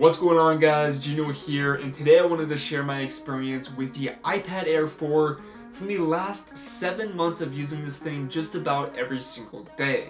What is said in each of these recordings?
What's going on, guys? Gino here, and today I wanted to share my experience with the iPad Air 4 from the last 7 months of using this thing just about every single day.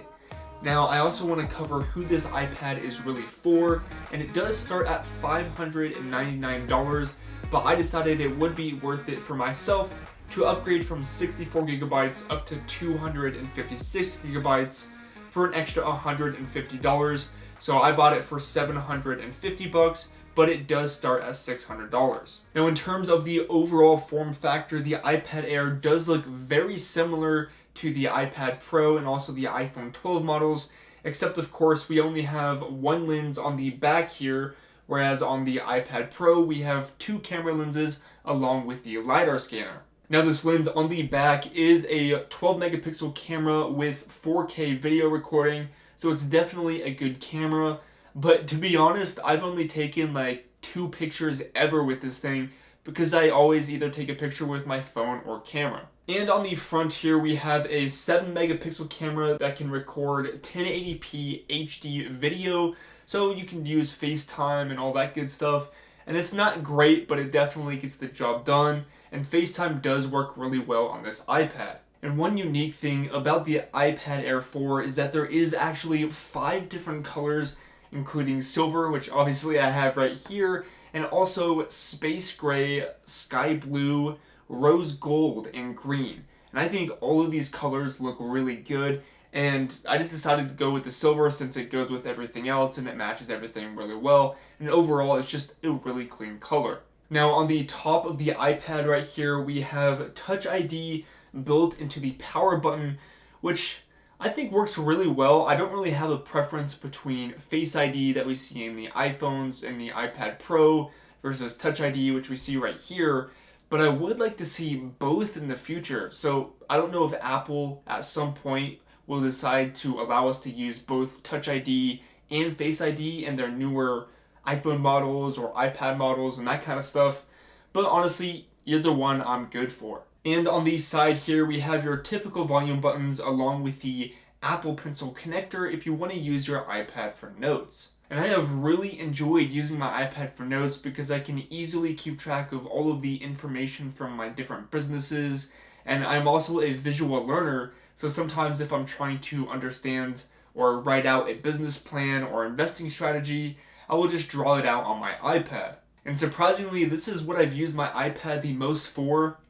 Now, I also want to cover who this iPad is really for, and it does start at $599, but I decided it would be worth it for myself to upgrade from 64 gigabytes up to 256 gigabytes for an extra $150. So I bought it for $750, but it does start at $600. Now, in terms of the overall form factor, the iPad Air does look very similar to the iPad Pro and also the iPhone 12 models, except of course we only have one lens on the back here, whereas on the iPad Pro we have two camera lenses along with the LiDAR scanner. Now, this lens on the back is a 12 megapixel camera with 4K video recording, so it's definitely a good camera, but to be honest, I've only taken like 2 pictures ever with this thing because I always either take a picture with my phone or camera. And on the front here, we have a 7 megapixel camera that can record 1080p HD video, so you can use FaceTime and all that good stuff. And it's not great, but it definitely gets the job done, and FaceTime does work really well on this iPad. And one unique thing about the iPad Air 4 is that there is actually 5 different colors, including silver, which obviously I have right here, and also space gray, sky blue, rose gold, and green. And I think all of these colors look really good, and I just decided to go with the silver since it goes with everything else and it matches everything really well, and overall it's just a really clean color. Now, on the top of the iPad right here, we have Touch ID built into the power button, which I think works really well. I don't really have a preference between Face ID that we see in the iPhones and the iPad Pro versus Touch ID, which we see right here, but I would like to see both in the future. So I don't know if Apple at some point will decide to allow us to use both Touch ID and Face ID in their newer iPhone models or iPad models and that kind of stuff, but honestly, either one I'm good for. And on the side here, we have your typical volume buttons along with the Apple Pencil connector if you want to use your iPad for notes. And I have really enjoyed using my iPad for notes because I can easily keep track of all of the information from my different businesses, and I'm also a visual learner, so sometimes if I'm trying to understand or write out a business plan or investing strategy, I will just draw it out on my iPad. And surprisingly, this is what I've used my iPad the most for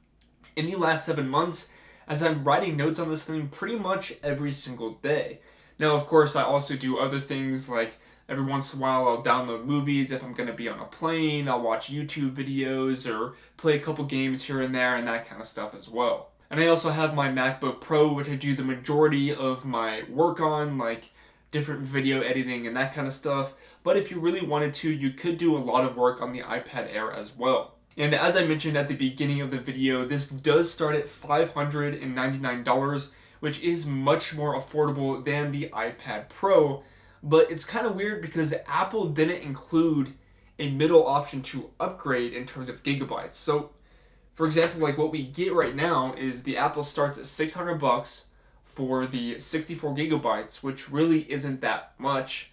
in the last 7 months, as I'm writing notes on this thing pretty much every single day. Now, of course, I also do other things, like every once in a while I'll download movies if I'm going to be on a plane, I'll watch YouTube videos or play a couple games here and there and that kind of stuff as well. And I also have my MacBook Pro, which I do the majority of my work on, like different video editing and that kind of stuff. But if you really wanted to, you could do a lot of work on the iPad Air as well. And as I mentioned at the beginning of the video, this does start at $599, which is much more affordable than the iPad Pro. But it's kind of weird because Apple didn't include a middle option to upgrade in terms of gigabytes. So, for example, like what we get right now is the Apple starts at $600 for the 64 gigabytes, which really isn't that much.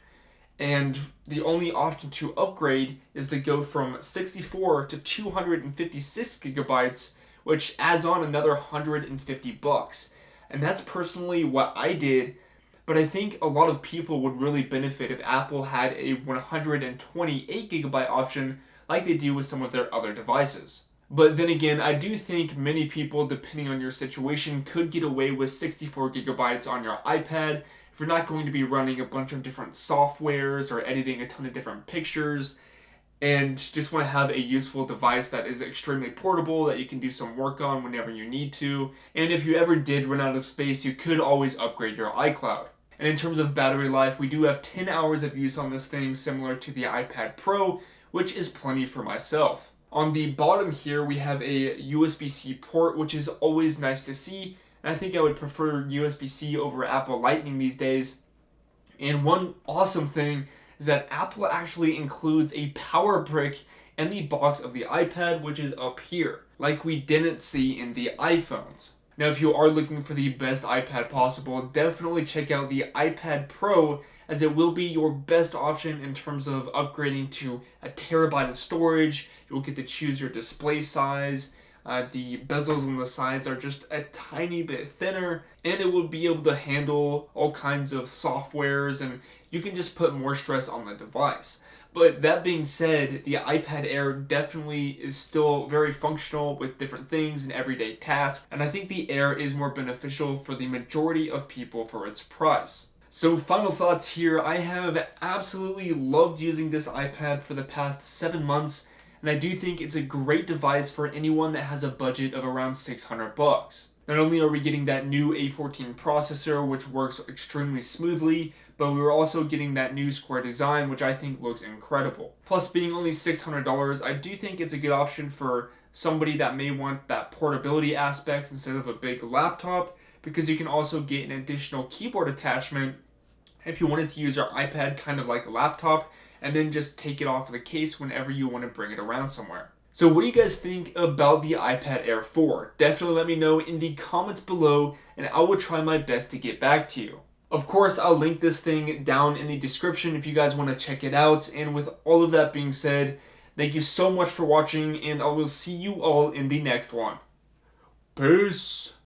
And the only option to upgrade is to go from 64 to 256 gigabytes, which adds on another $150. And that's personally what I did, but I think a lot of people would really benefit if Apple had a 128 gigabyte option like they do with some of their other devices. But then again, I do think many people, depending on your situation, could get away with 64 gigabytes on your iPad if you're not going to be running a bunch of different softwares or editing a ton of different pictures, and just want to have a useful device that is extremely portable that you can do some work on whenever you need to. And if you ever did run out of space, you could always upgrade your iCloud. And in terms of battery life, we do have 10 hours of use on this thing, similar to the iPad Pro, which is plenty for myself. On the bottom here, we have a USB-C port, which is always nice to see. And I think I would prefer USB-C over Apple Lightning these days. And one awesome thing is that Apple actually includes a power brick in the box of the iPad, which is up here, like we didn't see in the iPhones. Now, if you are looking for the best iPad possible, definitely check out the iPad Pro, as it will be your best option in terms of upgrading to a terabyte of storage. You'll get to choose your display size. The bezels on the sides are just a tiny bit thinner, and it will be able to handle all kinds of softwares, and you can just put more stress on the device. But that being said, the iPad Air definitely is still very functional with different things and everyday tasks, and I think the Air is more beneficial for the majority of people for its price. So final thoughts here, I have absolutely loved using this iPad for the past 7 months, and I do think it's a great device for anyone that has a budget of around $600. Not only are we getting that new A14 processor, which works extremely smoothly, but we were also getting that new square design, which I think looks incredible. Plus, being only $600, I do think it's a good option for somebody that may want that portability aspect instead of a big laptop, because you can also get an additional keyboard attachment if you wanted to use your iPad kind of like a laptop, and then just take it off of the case whenever you want to bring it around somewhere. So what do you guys think about the iPad Air 4? Definitely let me know in the comments below, and I will try my best to get back to you. Of course, I'll link this thing down in the description if you guys want to check it out. And with all of that being said, thank you so much for watching, and I will see you all in the next one. Peace!